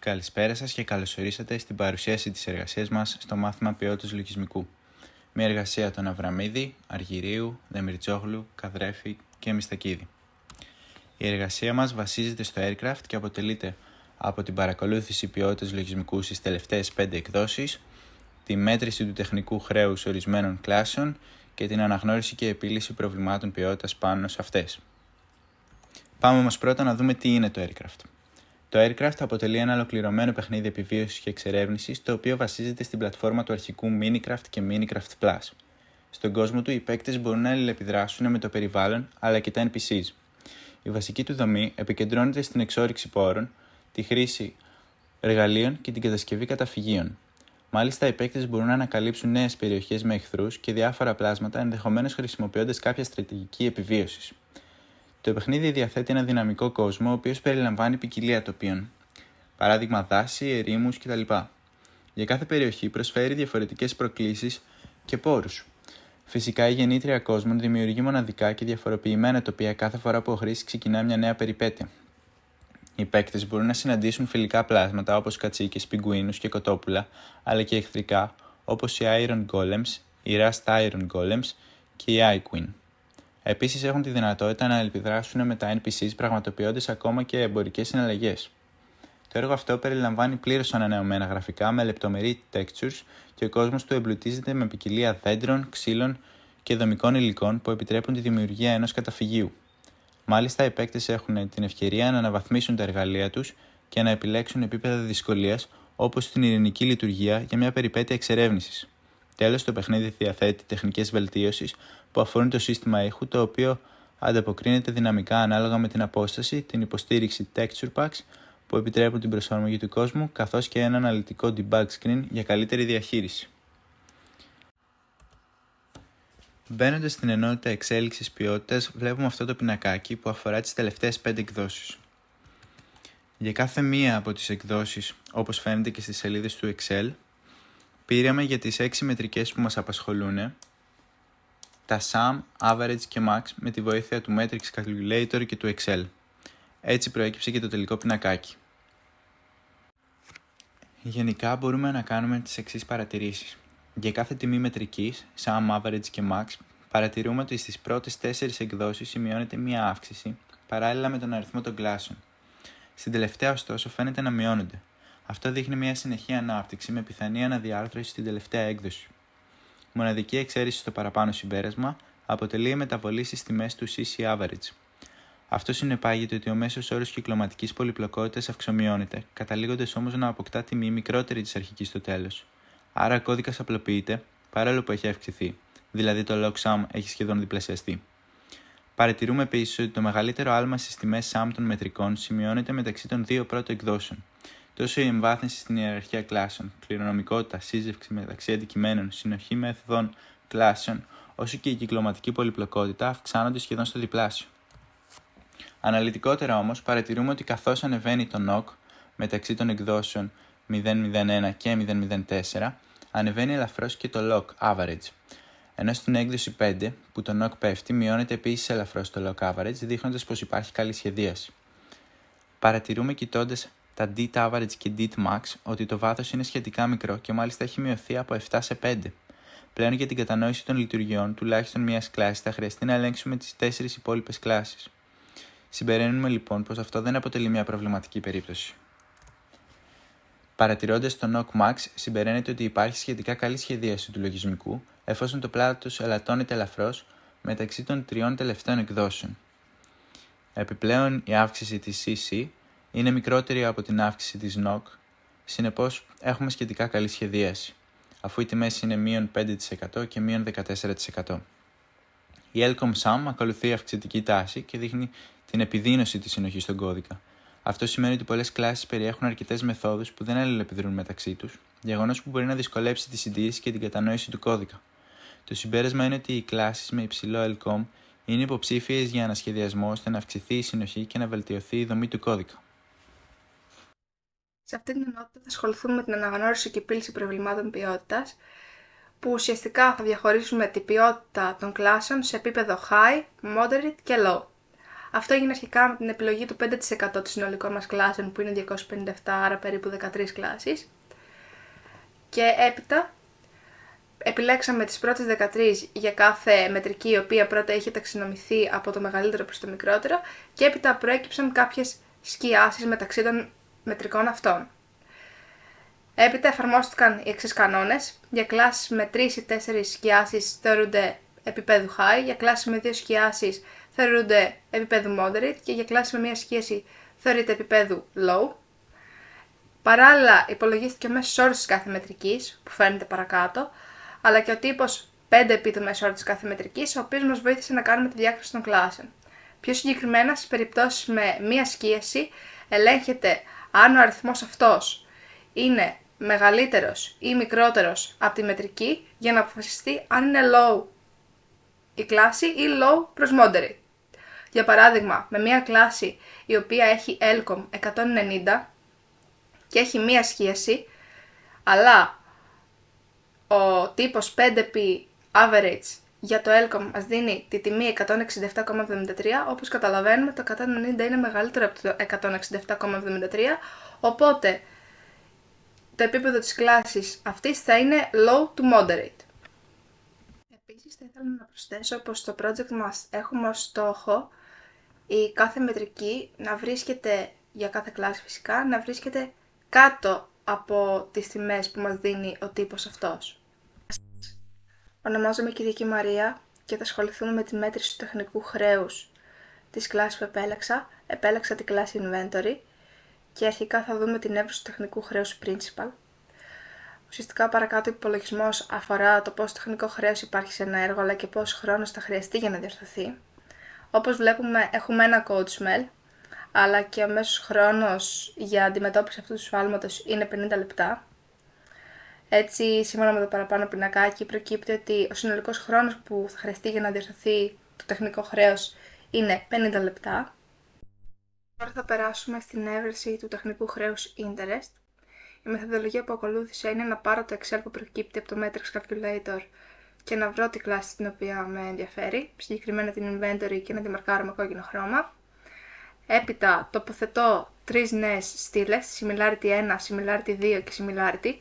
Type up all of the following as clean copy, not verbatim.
Καλησπέρα σας και καλώς ορίσατε στην παρουσίαση της εργασίας μας στο μάθημα ποιότητας λογισμικού. Μια εργασία των Αβραμίδη, Αργυρίου, Δεμιρτζόγλου, Καδρέφη και Μιστακίδη. Η εργασία μας βασίζεται στο Aircraft και αποτελείται από την παρακολούθηση ποιότητας λογισμικού στις τελευταίες 5 εκδόσεις, τη μέτρηση του τεχνικού χρέους ορισμένων κλάσεων και την αναγνώριση και επίλυση προβλημάτων ποιότητας πάνω σε αυτές. Πάμε όμως πρώτα να δούμε τι είναι το Aircraft. Το Aircraft αποτελεί ένα ολοκληρωμένο παιχνίδι επιβίωσης και εξερεύνησης, το οποίο βασίζεται στην πλατφόρμα του αρχικού Minecraft και Minecraft Plus. Στον κόσμο του, οι παίκτες μπορούν να αλληλεπιδράσουν με το περιβάλλον αλλά και τα NPCs. Η βασική του δομή επικεντρώνεται στην εξόρυξη πόρων, τη χρήση εργαλείων και την κατασκευή καταφυγίων. Μάλιστα, οι παίκτες μπορούν να ανακαλύψουν νέες περιοχές με εχθρούς και διάφορα πλάσματα, ενδεχομένως χρησιμοποιώντας κάποια στρατηγική επιβίωσης. Το παιχνίδι διαθέτει ένα δυναμικό κόσμο, ο οποίος περιλαμβάνει ποικιλία τοπίων, παράδειγμα δάση, ερήμους κτλ. Για κάθε περιοχή προσφέρει διαφορετικές προκλήσεις και πόρους. Φυσικά, η γεννήτρια κόσμων δημιουργεί μοναδικά και διαφοροποιημένα τοπία κάθε φορά που ο χρήστης ξεκινά μια νέα περιπέτεια. Οι παίκτες μπορούν να συναντήσουν φιλικά πλάσματα όπως κατσίκες, πιγκουίνους και κοτόπουλα, αλλά και εχθρικά όπως οι Iron Golems, οι Rust Iron Golems και οι Iqueen. Επίσης έχουν τη δυνατότητα να επιδράσουν με τα NPCs, πραγματοποιώντας ακόμα και εμπορικές συναλλαγές. Το έργο αυτό περιλαμβάνει πλήρως ανανεωμένα γραφικά με λεπτομερή textures και ο κόσμος του εμπλουτίζεται με ποικιλία δέντρων, ξύλων και δομικών υλικών που επιτρέπουν τη δημιουργία ενός καταφυγίου. Μάλιστα, οι παίκτες έχουν την ευκαιρία να αναβαθμίσουν τα εργαλεία τους και να επιλέξουν επίπεδα δυσκολίας, όπως την ειρηνική λειτουργία για μια περιπέτεια εξερεύνησης. Τέλος, το παιχνίδι διαθέτει τεχνικές βελτίωσεις που αφορούν το σύστημα ήχου, το οποίο ανταποκρίνεται δυναμικά ανάλογα με την απόσταση, την υποστήριξη texture packs που επιτρέπουν την προσαρμογή του κόσμου, καθώς και ένα αναλυτικό debug screen για καλύτερη διαχείριση. Μπαίνοντας στην ενότητα εξέλιξης ποιότητας, βλέπουμε αυτό το πινακάκι που αφορά τις τελευταίες 5 εκδόσεις. Για κάθε μία από τις εκδόσεις, όπως φαίνεται και στις σελίδες του Excel, πήραμε για τις 6 μετρικές που μας απασχολούν τα Sum, Average και Max με τη βοήθεια του Metrics Calculator και του Excel. Έτσι προέκυψε και το τελικό πινακάκι. Γενικά μπορούμε να κάνουμε τις εξής παρατηρήσεις. Για κάθε τιμή μετρικής, Sum, Average και Max, παρατηρούμε ότι στις πρώτες 4 εκδόσεις σημειώνεται μία αύξηση, παράλληλα με τον αριθμό των κλάσεων. Στην τελευταία, ωστόσο, φαίνεται να μειώνονται. Αυτό δείχνει μια συνεχή ανάπτυξη με πιθανή αναδιάρθρωση στην τελευταία έκδοση. Μοναδική εξαίρεση στο παραπάνω συμπέρασμα αποτελεί η μεταβολή στις τιμές του CC Average. Αυτό συνεπάγεται ότι ο μέσος όρος κυκλωματικής πολυπλοκότητας αυξομειώνεται, καταλήγοντας όμως να αποκτά τιμή μικρότερη της αρχικής στο τέλος. Άρα ο κώδικας απλοποιείται παρόλο που έχει αυξηθεί, δηλαδή το log sum έχει σχεδόν διπλασιαστεί. Παρατηρούμε επίσης ότι το μεγαλύτερο άλμα στις τιμές sum των μετρικών σημειώνεται μεταξύ των δύο πρώτων εκδόσεων. Τόσο η εμβάθυνση στην ιεραρχία κλάσεων, κληρονομικότητα, σύζευξη μεταξύ αντικειμένων, συνοχή μεθοδών κλάσεων, όσο και η κυκλωματική πολυπλοκότητα αυξάνονται σχεδόν στο διπλάσιο. Αναλυτικότερα όμως, παρατηρούμε ότι καθώς ανεβαίνει το NOC μεταξύ των εκδόσεων 0.01 και 0.04, ανεβαίνει ελαφρώς και το log average. Ενώ στην έκδοση 5, που το NOC πέφτει, μειώνεται επίσης ελαφρώς το log average, δείχνοντας πως υπάρχει καλή σχεδίαση. Παρατηρούμε κοιτώντας τα dit average και dit max ότι το βάθος είναι σχετικά μικρό και μάλιστα έχει μειωθεί από 7 σε 5. Πλέον για την κατανόηση των λειτουργιών τουλάχιστον μιας κλάσης θα χρειαστεί να ελέγξουμε τις 4 υπόλοιπες κλάσεις. Συμπεραίνουμε λοιπόν πως αυτό δεν αποτελεί μια προβληματική περίπτωση. Παρατηρώντας το NOC Max, συμπεραίνεται ότι υπάρχει σχετικά καλή σχεδίαση του λογισμικού, εφόσον το πλάτος ελαττώνεται ελαφρώς μεταξύ των 3 τελευταίων εκδόσεων. Επιπλέον, η αύξηση της CC είναι μικρότερη από την αύξηση της NOC, συνεπώς έχουμε σχετικά καλή σχεδίαση, αφού οι τιμές είναι μείον 5% και μείον 14%. Η Elcom Sum ακολουθεί αυξητική τάση και δείχνει την επιδείνωση της συνοχής στον κώδικα. Αυτό σημαίνει ότι πολλές κλάσεις περιέχουν αρκετές μεθόδους που δεν αλληλεπιδρούν μεταξύ τους, γεγονός που μπορεί να δυσκολέψει τη συντήρηση και την κατανόηση του κώδικα. Το συμπέρασμα είναι ότι οι κλάσεις με υψηλό Elcom είναι υποψήφιες για ανασχεδιασμό ώστε να αυξηθεί η συνοχή και να βελτιωθεί η δομή του κώδικα. Σε αυτή την ενότητα θα ασχοληθούμε με την αναγνώριση και επίλυση προβλημάτων ποιότητας, που ουσιαστικά θα διαχωρίσουμε την ποιότητα των κλάσεων σε επίπεδο high, moderate και low. Αυτό έγινε αρχικά με την επιλογή του 5% των συνολικών μας κλάσεων, που είναι 257, άρα περίπου 13 κλάσεις. Και έπειτα επιλέξαμε τις πρώτες 13 για κάθε μετρική, η οποία πρώτα είχε ταξινομηθεί από το μεγαλύτερο προς το μικρότερο, και έπειτα προέκυψαν κάποιες σκιάσεις μεταξύ των μετρικών αυτών. Έπειτα εφαρμόστηκαν οι εξής κανόνες. Για κλάσεις με 3 ή 4 σκιάσεις θεωρούνται επίπεδου high, για κλάσεις με 2 σκιάσεις θεωρούνται επίπεδου moderate και για κλάσεις με 1 σκίαση θεωρείται επίπεδου low. Παράλληλα, υπολογίστηκε ο μέσος όρος της κάθε μετρικής, που φαίνεται παρακάτω, αλλά και ο τύπος 5 επί του μέσου όρου της κάθε μετρικής, ο οποίος μας βοήθησε να κάνουμε τη διάκριση των κλάσεων. Πιο συγκεκριμένα, στις περιπτώσεις με 1 σκίαση, ελέγχεται αν ο αριθμός αυτός είναι μεγαλύτερος ή μικρότερος από τη μετρική, για να αποφασιστεί αν είναι low η κλάση ή low προς moderate. Για παράδειγμα, με μια κλάση η οποία έχει ELCOM 190 και έχει 1 σκίαση, αλλά ο τύπος 5p average για το ELCOM μας δίνει τη τιμή 167,73, όπως καταλαβαίνουμε το 190 είναι μεγαλύτερο από το 167,73, οπότε το επίπεδο της κλάσης αυτής θα είναι low to moderate. Επίσης θα ήθελα να προσθέσω πως στο project μας έχουμε ως στόχο η κάθε μετρική να βρίσκεται, για κάθε κλάση φυσικά, να βρίσκεται κάτω από τις τιμές που μας δίνει ο τύπος αυτός. Ονομάζομαι Κυριακή Μαρία και θα ασχοληθούμε με τη μέτρηση του τεχνικού χρέους της κλάσης που επέλεξα. Επέλεξα τη κλάση Inventory και αρχικά θα δούμε την έβρεση του τεχνικού χρέους Principal. Ουσιαστικά παρακάτω ο υπολογισμός αφορά το πόσο τεχνικό χρέος υπάρχει σε ένα έργο, αλλά και πόσο χρόνος θα χρειαστεί για να διορθωθεί. Όπως βλέπουμε, έχουμε ένα code smell, αλλά και ο μέσος χρόνος για αντιμετώπιση αυτού του σφάλματος είναι 50 λεπτά. Έτσι, σύμφωνα με το παραπάνω πινακάκι, προκύπτει ότι ο συνολικός χρόνος που θα χρειαστεί για να διορθωθεί το τεχνικό χρέος είναι 50 λεπτά. Τώρα θα περάσουμε στην έβρεση του τεχνικού χρέους interest. Η μεθοδολογία που ακολούθησα είναι να πάρω το Excel που προκύπτει από το Matrix Calculator και να βρω τη κλάση την οποία με ενδιαφέρει, συγκεκριμένα την Inventory, και να τη μαρκάρω με κόκκινο χρώμα. Έπειτα τοποθετώ 3 νέες στήλες, Similarity 1, Similarity 2 και Similarity.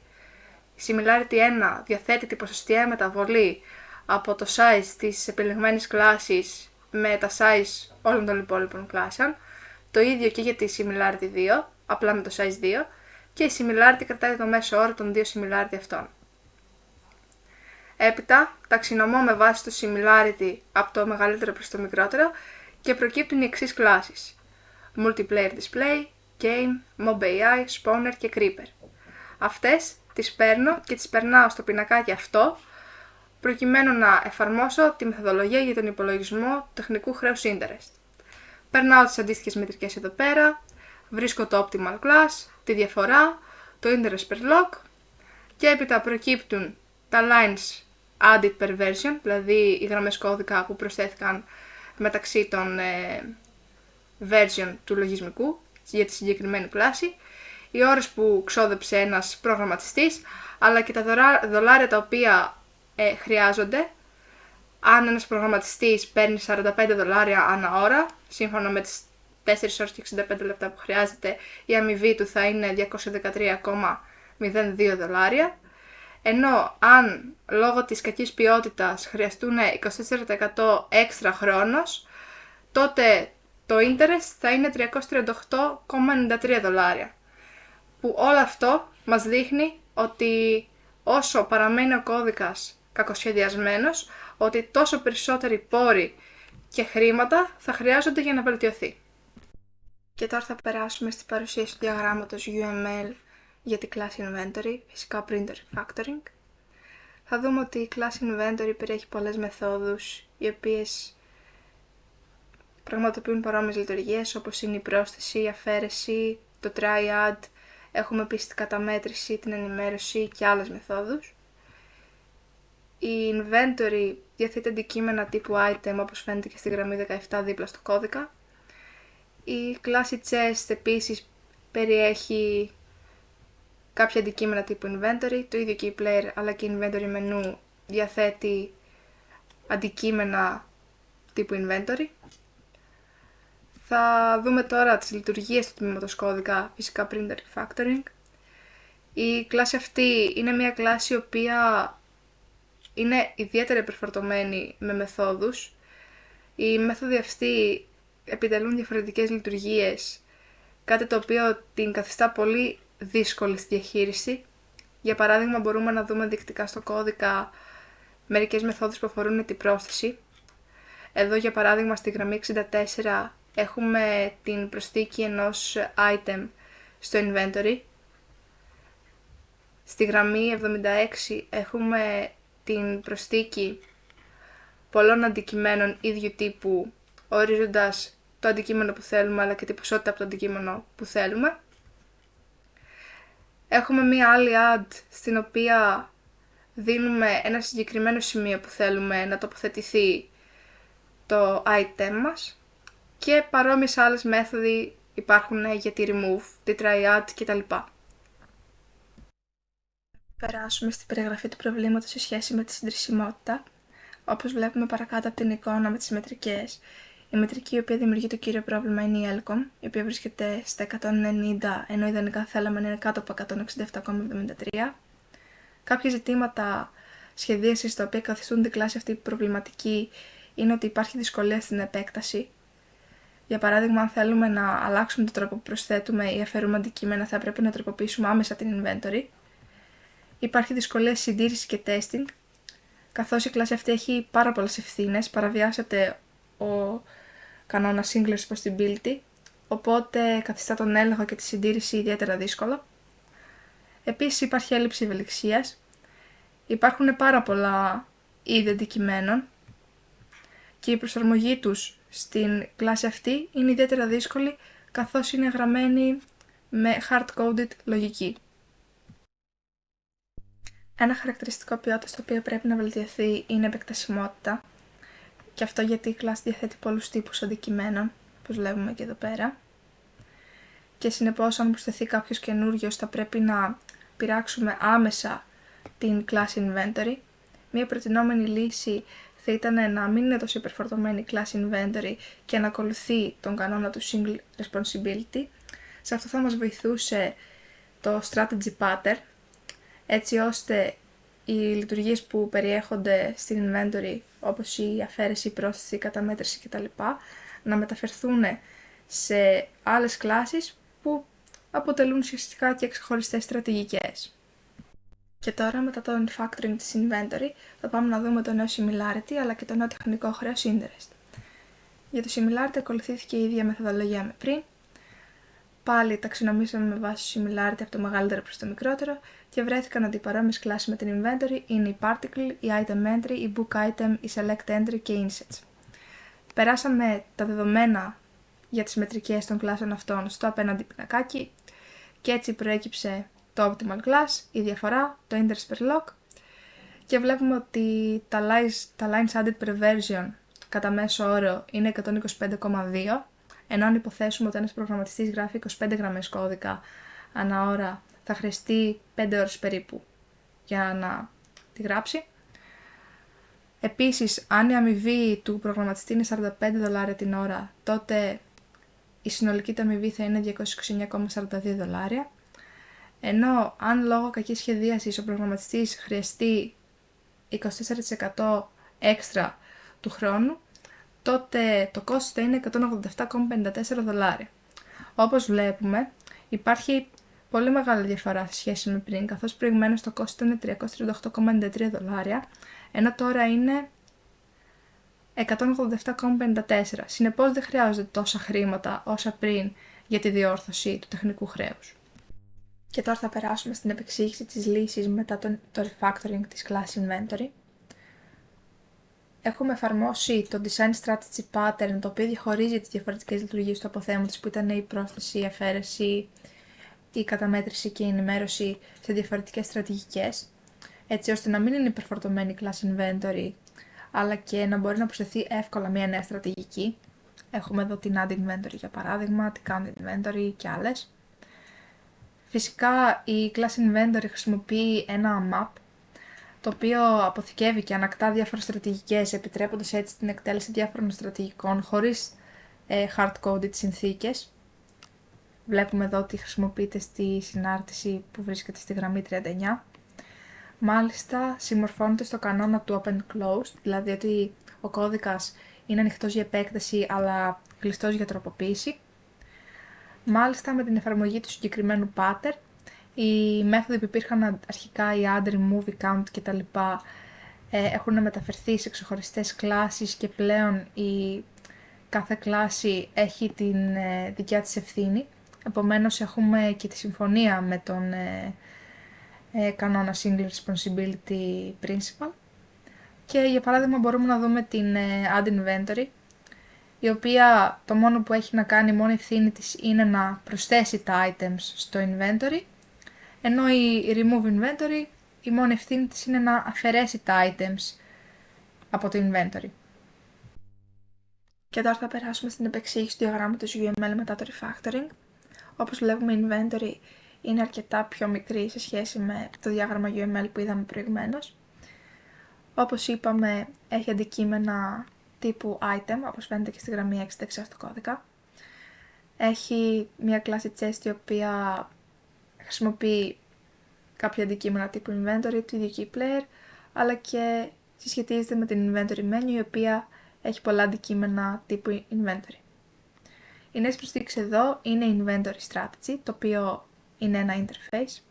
Η Similarity 1 διαθέτει την ποσοστιαία μεταβολή από το size της επιλεγμένης κλάσης με τα size όλων των υπόλοιπων κλάσεων. Το ίδιο και για τη Similarity 2, απλά με το size 2. Και η Similarity κρατάει το μέσο όρο των 2 Similarity αυτών. Έπειτα ταξινομώ με βάση το Similarity από το μεγαλύτερο προς το μικρότερο και προκύπτουν οι εξής κλάσεις: Multiplayer Display, Game, Mob AI, Spawner και Creeper. Αυτές τις παίρνω και τις περνάω στο πινακάκι αυτό, προκειμένου να εφαρμόσω τη μεθοδολογία για τον υπολογισμό του τεχνικού χρέους interest. Περνάω τις αντίστοιχες μετρικές εδώ πέρα, βρίσκω το optimal class, τη διαφορά, το interest per log και έπειτα προκύπτουν τα lines added per version, δηλαδή οι γραμμές κώδικα που προσθέθηκαν μεταξύ των version του λογισμικού για τη συγκεκριμένη κλάση, οι ώρες που ξόδεψε ένας προγραμματιστής, αλλά και τα δολάρια τα οποία χρειάζονται. Αν ένας προγραμματιστής παίρνει 45 δολάρια ανά ώρα, σύμφωνα με τις 4 ώρες και 65 λεπτά που χρειάζεται, η αμοιβή του θα είναι 213,02 δολάρια. Ενώ αν λόγω της κακής ποιότητας χρειαστούν 24% έξτρα χρόνος, τότε το interest θα είναι 338,93 δολάρια. Που όλο αυτό μας δείχνει ότι όσο παραμένει ο κώδικας κακοσχεδιασμένος, ότι τόσο περισσότεροι πόροι και χρήματα θα χρειάζονται για να βελτιωθεί. Και τώρα θα περάσουμε στη παρουσίαση του διαγράμματος UML για την κλάση Inventory, φυσικά πριν το refactoring. Θα δούμε ότι η κλάση Inventory περιέχει πολλές μεθόδους, οι οποίες πραγματοποιούν παρόμοιες λειτουργίες, όπως είναι η πρόσθεση, η αφαίρεση, το try-add, έχουμε επίσης την καταμέτρηση, την ενημέρωση και άλλες μεθόδους. Η Inventory διαθέτει αντικείμενα τύπου item, όπως φαίνεται και στη γραμμή 17 δίπλα στο κώδικα. Η κλάση chest επίσης περιέχει κάποια αντικείμενα τύπου inventory, το ίδιο και η player αλλά και η inventory menu διαθέτει αντικείμενα τύπου inventory. Θα δούμε τώρα τις λειτουργίες του τμήματος κώδικα, φυσικά πριν το refactoring. Η κλάση αυτή είναι μια κλάση η οποία είναι ιδιαίτερα υπερφορτωμένη με μεθόδους. Οι μέθοδοι αυτοί επιτελούν διαφορετικές λειτουργίες, κάτι το οποίο την καθιστά πολύ δύσκολη στη διαχείριση. Για παράδειγμα, μπορούμε να δούμε δεικτικά στο κώδικα μερικές μεθόδους που αφορούν την πρόσθεση. Εδώ, για παράδειγμα, στη γραμμή 64 έχουμε την προσθήκη ενός item στο inventory. Στη γραμμή 76 έχουμε την προσθήκη πολλών αντικειμένων ίδιου τύπου, ορίζοντας το αντικείμενο που θέλουμε αλλά και την ποσότητα από το αντικείμενο που θέλουμε. Έχουμε μία άλλη add στην οποία δίνουμε ένα συγκεκριμένο σημείο που θέλουμε να τοποθετηθεί το item μας και παρόμοιες άλλες μέθοδοι υπάρχουν για τη remove, τη try add κτλ. Περάσουμε στην περιγραφή του προβλήματος σε σχέση με τη συντρισιμότητα. Όπως βλέπουμε παρακάτω από την εικόνα με τις μετρικές, η μετρική η οποία δημιουργεί το κύριο πρόβλημα είναι η Elcom, η οποία βρίσκεται στα 190, ενώ ιδανικά θέλαμε να είναι κάτω από 167,73. Κάποια ζητήματα σχεδίασης τα οποία καθιστούν την κλάση αυτή προβληματική είναι ότι υπάρχει δυσκολία στην επέκταση. Για παράδειγμα, αν θέλουμε να αλλάξουμε τον τρόπο που προσθέτουμε ή αφαιρούμε αντικείμενα, θα πρέπει να τροποποιήσουμε άμεσα την inventory. Υπάρχει δυσκολία συντήρησης και testing, καθώς η κλάση αυτή έχει πάρα πολλές ευθύνες, παραβιάζεται ο κανόνας single responsibility, οπότε καθιστά τον έλεγχο και τη συντήρηση ιδιαίτερα δύσκολο. Επίσης υπάρχει έλλειψη ευελιξίας, υπάρχουν πάρα πολλά είδη αντικειμένων και η προσαρμογή τους στην κλάση αυτή είναι ιδιαίτερα δύσκολη, καθώς είναι γραμμένη με hard-coded λογική. Ένα χαρακτηριστικό ποιότητας το οποίο πρέπει να βελτιωθεί είναι η επεκτασιμότητα, και αυτό γιατί η κλάση διαθέτει πολλούς τύπους αντικειμένων, όπως βλέπουμε και εδώ πέρα. Και συνεπώς, αν προσθεθεί κάποιος καινούριος, θα πρέπει να πειράξουμε άμεσα την κλάση inventory. Μία προτινόμενη λύση θα ήταν να μην είναι τόσο υπερφορτωμένη η κλάση inventory και να ακολουθεί τον κανόνα του single responsibility. Σε αυτό θα μας βοηθούσε το strategy pattern, έτσι ώστε οι λειτουργίες που περιέχονται στην inventory, όπως η αφαίρεση, η πρόσθεση, η καταμέτρηση κτλ, να μεταφερθούν σε άλλες κλάσεις που αποτελούν ουσιαστικά και ξεχωριστές στρατηγικές. Και τώρα, μετά το refactoring της inventory, θα πάμε να δούμε το νέο similarity αλλά και το νέο τεχνικό χρέος interest. Για το similarity ακολουθήθηκε η ίδια μεθοδολογία με πριν. Πάλι ταξινομήσαμε με βάση similarity από το μεγαλύτερο προς το μικρότερο και βρέθηκαν ότι οι παρόμοιες κλάσεις με την inventory είναι η particle, η item entry, η book item, η select entry και η insets. Περάσαμε τα δεδομένα για τις μετρικές των κλάσεων αυτών στο απέναντι πινακάκι και έτσι προέκυψε το optimal class, η διαφορά, το interest per lock, και βλέπουμε ότι τα lines added per version κατά μέσο όρο είναι 125,2, ενώ αν υποθέσουμε ότι ένας προγραμματιστής γράφει 25 γραμμές κώδικα ανά ώρα, θα χρειαστεί 5 ώρες περίπου για να τη γράψει. Επίσης, αν η αμοιβή του προγραμματιστή είναι $45 την ώρα, τότε η συνολική του αμοιβή θα είναι $229,42. Ενώ αν λόγω κακής σχεδίασης ο προγραμματιστής χρειαστεί 24% έξτρα του χρόνου, τότε το κόστος θα είναι $187,54. Όπως βλέπουμε, υπάρχει πολύ μεγάλη διαφορά σε σχέση με πριν, καθώς προηγουμένως το κόστος ήταν $338,93, ενώ τώρα είναι $187,54. Συνεπώς δεν χρειάζονται τόσα χρήματα όσα πριν για τη διόρθωση του τεχνικού χρέους. Και τώρα θα περάσουμε στην επεξήγηση της λύσης μετά το refactoring της class inventory. Έχουμε εφαρμόσει το design strategy pattern, το οποίο διαχωρίζει τις διαφορετικές λειτουργίες του αποθέματος, που ήταν η πρόσθεση, η αφαίρεση, η καταμέτρηση και η ενημέρωση, σε διαφορετικές στρατηγικές, έτσι ώστε να μην είναι υπερφορτωμένη η class inventory, αλλά και να μπορεί να προσθεθεί εύκολα μια νέα στρατηγική. Έχουμε εδώ την add inventory για παράδειγμα, την count inventory και άλλες. Φυσικά η class inventory χρησιμοποιεί ένα map, το οποίο αποθηκεύει και ανακτά διάφορες στρατηγικές, επιτρέποντας έτσι την εκτέλεση διάφορων στρατηγικών χωρίς hard-coded συνθήκες. Βλέπουμε εδώ ότι χρησιμοποιείται στη συνάρτηση που βρίσκεται στη γραμμή 39. Μάλιστα, συμμορφώνεται στο κανόνα του open-closed, δηλαδή ότι ο κώδικας είναι ανοιχτός για επέκταση αλλά κλειστός για τροποποίηση. Μάλιστα, με την εφαρμογή του συγκεκριμένου pattern, οι μέθοδοι που υπήρχαν αρχικά, η add, remove, count κτλ. Έχουν μεταφερθεί σε ξεχωριστές κλάσεις και πλέον η κάθε κλάση έχει την δικιά της ευθύνη. Επομένως, έχουμε και τη συμφωνία με τον κανόνα Single Responsibility Principle. Και για παράδειγμα μπορούμε να δούμε την Add Inventory, η οποία το μόνο που έχει να κάνει, η μόνη ευθύνη της είναι να προσθέσει τα items στο inventory, ενώ η Remove Inventory, η μόνη ευθύνη της είναι να αφαιρέσει τα items από το inventory. Και τώρα θα περάσουμε στην επεξήγηση του διαγράμματος UML μετά το refactoring. Όπως βλέπουμε, η inventory είναι αρκετά πιο μικρή σε σχέση με το διάγραμμα UML που είδαμε προηγουμένως. Όπως είπαμε, έχει αντικείμενα τύπου item, όπως φαίνεται και στη γραμμή 6 δεξιά στο κώδικα. Έχει μια κλάση chest η οποία χρησιμοποιεί κάποια αντικείμενα τύπου inventory, του ίδιου και η player, αλλά και συσχετίζεται με την inventory menu, η οποία έχει πολλά αντικείμενα τύπου inventory. Οι νέες προσθήκες εδώ είναι η inventory strategy, το οποίο είναι ένα interface,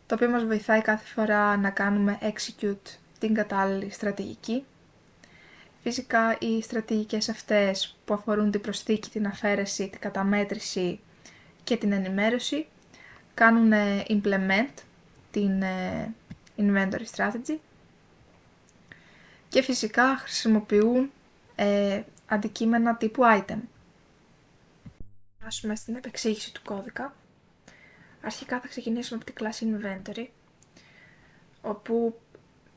το οποίο μας βοηθάει κάθε φορά να κάνουμε execute την κατάλληλη στρατηγική. Φυσικά οι στρατηγικές αυτές που αφορούν την προσθήκη, την αφαίρεση, την καταμέτρηση και την ενημέρωση κάνουν implement την inventory strategy και φυσικά χρησιμοποιούν αντικείμενα τύπου item. Περάσουμε στην επεξήγηση του κώδικα. Αρχικά θα ξεκινήσουμε από την κλάση inventory, όπου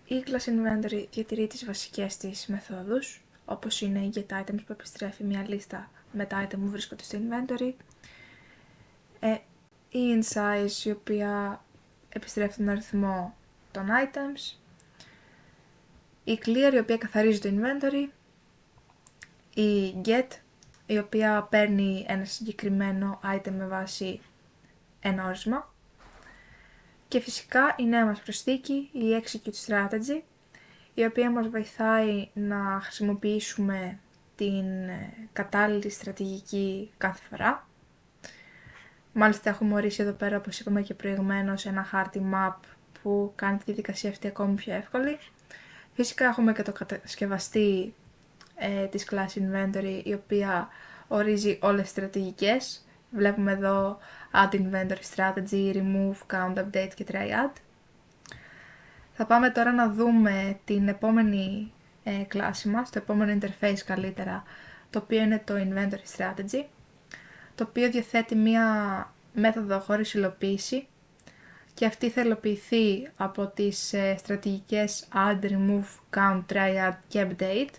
η κλάση inventory διατηρεί τις βασικές της μεθόδους, όπως είναι η get items που επιστρέφει μια λίστα με τα item που βρίσκονται στο inventory, η insize η οποία επιστρέφει τον αριθμό των items, η clear η οποία καθαρίζει το inventory, η get η οποία παίρνει ένα συγκεκριμένο item με βάση ένα όρισμα και φυσικά η νέα μας προσθήκη, η execute strategy, η οποία μας βοηθάει να χρησιμοποιήσουμε την κατάλληλη στρατηγική κάθε φορά. Μάλιστα έχουμε ορίσει εδώ πέρα, όπως είπαμε και προηγουμένως, ένα χάρτη map που κάνει τη διαδικασία αυτή ακόμη πιο εύκολη. Φυσικά έχουμε και το κατασκευαστή της κλάσης inventory, η οποία ορίζει όλες τις στρατηγικές. Βλέπουμε εδώ add inventory strategy, remove, count, update και try add. Θα πάμε τώρα να δούμε την επόμενη κλάση μας, το επόμενο interface καλύτερα, το οποίο είναι το inventory strategy, το οποίο διαθέτει μία μέθοδο χωρίς υλοποίηση και αυτή θα υλοποιηθεί από τις στρατηγικές add, remove, count, try add και update.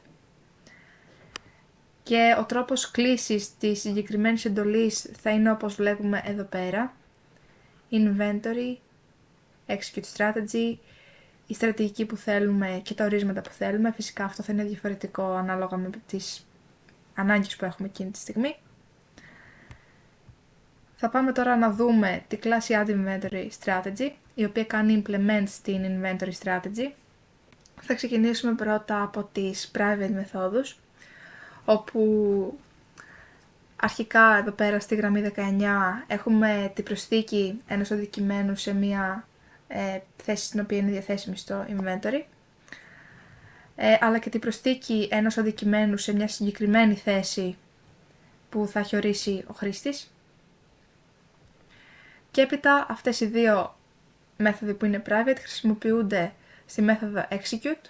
Και ο τρόπος κλήσης της συγκεκριμένης εντολής θα είναι όπως βλέπουμε εδώ πέρα. Inventory, execute strategy, η στρατηγική που θέλουμε και τα ορίσματα που θέλουμε. Φυσικά αυτό θα είναι διαφορετικό ανάλογα με τις ανάγκες που έχουμε εκείνη τη στιγμή. Θα πάμε τώρα να δούμε τη κλάση add inventory strategy, η οποία κάνει implement στην inventory strategy. Θα ξεκινήσουμε πρώτα από τις private μεθόδους, όπου αρχικά εδώ πέρα στη γραμμή 19 έχουμε την προσθήκη ενός αντικειμένου σε μια θέση στην οποία είναι διαθέσιμη στο inventory, αλλά και την προσθήκη ενός αντικειμένου σε μια συγκεκριμένη θέση που θα έχει ορίσει ο χρήστης. Και έπειτα αυτές οι δύο μέθοδοι που είναι private χρησιμοποιούνται στη μέθοδο execute,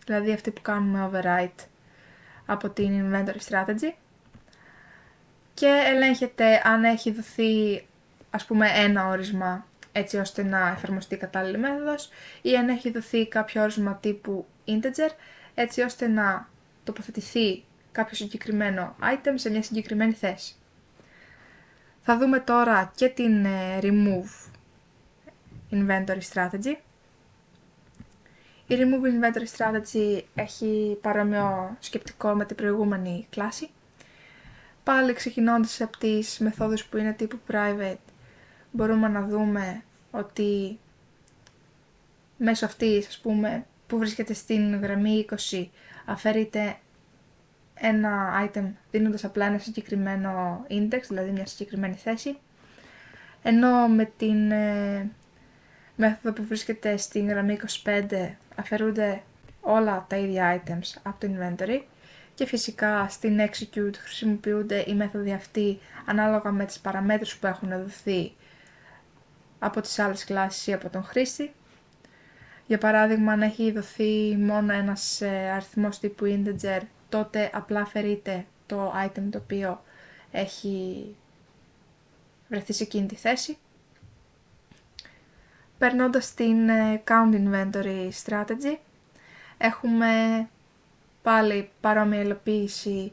δηλαδή αυτή που κάνουμε override από την inventory strategy, και ελέγχεται αν έχει δοθεί ας πούμε ένα όρισμα έτσι ώστε να εφαρμοστεί κατάλληλη μέθοδος ή αν έχει δοθεί κάποιο όρισμα τύπου integer έτσι ώστε να τοποθετηθεί κάποιο συγκεκριμένο item σε μια συγκεκριμένη θέση. Θα δούμε τώρα και την remove inventory strategy. Η remove inventory strategy έχει παρόμοιο σκεπτικό με την προηγούμενη κλάση. Πάλι ξεκινώντας από τις μεθόδους που είναι τύπου private, μπορούμε να δούμε ότι μέσω αυτής, ας πούμε, που βρίσκεται στην γραμμή 20, αφαιρείται ένα item δίνοντας απλά ένα συγκεκριμένο index, δηλαδή μια συγκεκριμένη θέση, ενώ με την μέθοδο που βρίσκεται στην γραμμή 25 αφαιρούνται όλα τα ίδια items από το inventory, και φυσικά στην execute χρησιμοποιούνται οι μέθοδοι αυτοί ανάλογα με τις παραμέτρους που έχουν δοθεί από τις άλλες κλάσεις ή από τον χρήστη. Για παράδειγμα, αν έχει δοθεί μόνο ένας αριθμός τύπου integer, τότε απλά αφαιρείται το item το οποίο έχει βρεθεί σε εκείνη τη θέση. Περνώντας στην count inventory strategy, έχουμε πάλι παρόμοια υλοποίηση,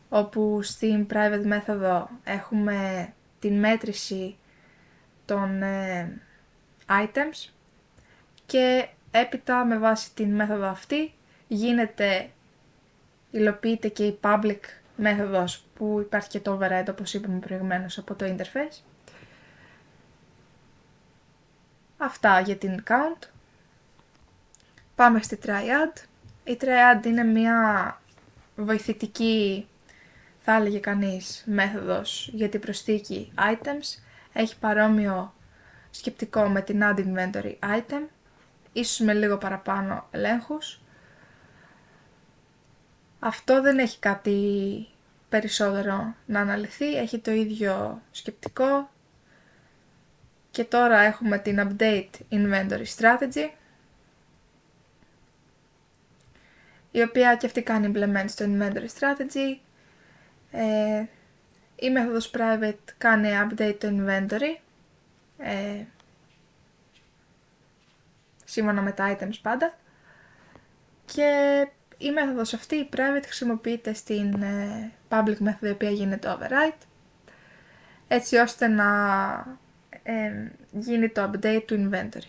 όπου στην private μέθοδο έχουμε την μέτρηση των items και έπειτα με βάση την μέθοδο αυτή υλοποιείται και η public μέθοδος που υπάρχει και το override, όπως είπαμε προηγουμένως, από το interface. Αυτά για την count. Πάμε στη triad. Η triad είναι μια βοηθητική, θα έλεγε κανείς, μέθοδος για την προσθήκη items. Έχει παρόμοιο σκεπτικό με την add inventory item, ίσως με λίγο παραπάνω ελέγχους. Αυτό δεν έχει κάτι περισσότερο να αναλυθεί, έχει το ίδιο σκεπτικό. Και τώρα έχουμε την update inventory strategy, η οποία και αυτή κάνει implement στο inventory strategy. Η μέθοδος private κάνει update το inventory, σύμφωνα με τα items πάντα, και η μέθοδος αυτή, η private, χρησιμοποιείται στην public μέθοδο, η οποία γίνεται override, έτσι ώστε να γίνει το update του inventory.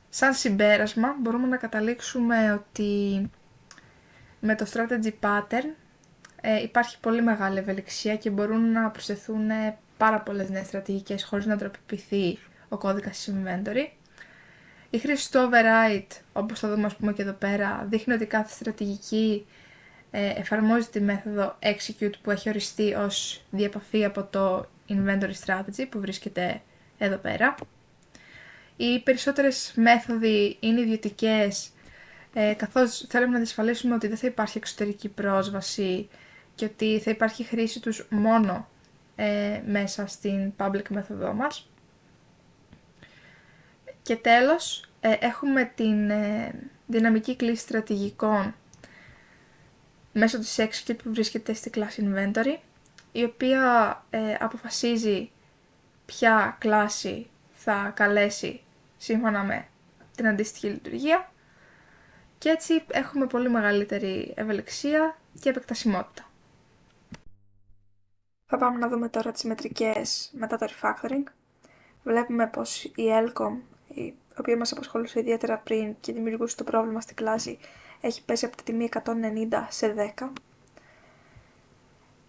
Σαν συμπέρασμα μπορούμε να καταλήξουμε ότι με το strategy pattern υπάρχει πολύ μεγάλη ευελιξία και μπορούν να προσθεθούν πάρα πολλές νέες στρατηγικές χωρίς να τροποποιηθεί ο κώδικας της inventory. Η χρήση του override, όπως θα δούμε ας πούμε και εδώ πέρα, δείχνει ότι κάθε στρατηγική εφαρμόζει τη μέθοδο execute που έχει οριστεί ως διεπαφή από το inventory strategy που βρίσκεται εδώ πέρα. Οι περισσότερες μέθοδοι είναι ιδιωτικές, καθώς θέλουμε να διασφαλίσουμε ότι δεν θα υπάρχει εξωτερική πρόσβαση και ότι θα υπάρχει χρήση τους μόνο μέσα στην public μέθοδό μας. Και τέλος, έχουμε την δυναμική κλίση στρατηγικών μέσω της execute που βρίσκεται στη κλάση inventory, η οποία αποφασίζει ποια κλάση θα καλέσει σύμφωνα με την αντίστοιχη λειτουργία, και έτσι έχουμε πολύ μεγαλύτερη ευελιξία και επεκτασιμότητα. Θα πάμε να δούμε τώρα τις μετρικές μετά το refactoring. Βλέπουμε πως η Elcom, η οποία μας απασχολούσε ιδιαίτερα πριν και δημιουργούσε το πρόβλημα στην κλάση, έχει πέσει από τη τιμή 190 σε 10.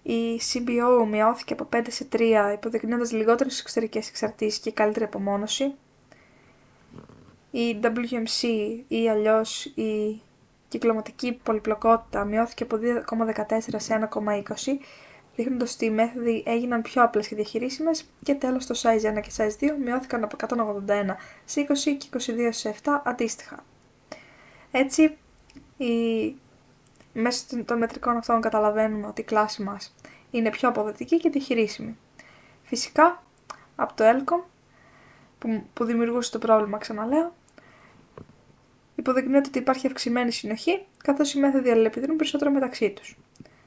Η CBO μειώθηκε από 5 σε 3, υποδεικνύοντας λιγότερες εξωτερικές εξαρτήσεις και καλύτερη απομόνωση. Η WMC ή αλλιώς η κυκλωματική πολυπλοκότητα μειώθηκε από 2,14 σε 1,20, δείχνοντας ότι οι μέθοδοι έγιναν πιο απλές και διαχειρίσιμες. Και τέλος, το size 1 και size 2 μειώθηκαν από 181 σε 20 και 22 σε 7 αντίστοιχα. Έτσι, μέσω των μετρικών αυτών καταλαβαίνουμε ότι η κλάση μας είναι πιο αποδοτική και διαχειρίσιμη. Φυσικά, από το Elcom, που δημιουργούσε το πρόβλημα, ξαναλέω, υποδεικνύεται ότι υπάρχει αυξημένη συνοχή, καθώς οι μέθοδοι αλληλεπιδρούν περισσότερο μεταξύ τους.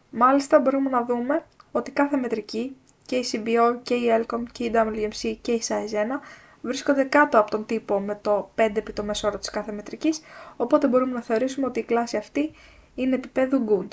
Μάλιστα, μπορούμε να δούμε ότι κάθε μετρική, και η CBO και η Elcom και η WMC και η size 1, βρίσκονται κάτω από τον τύπο με το 5 επί το μέσο όρο της κάθε μετρικής, οπότε μπορούμε να θεωρήσουμε ότι η κλάση αυτή είναι επίπεδου good.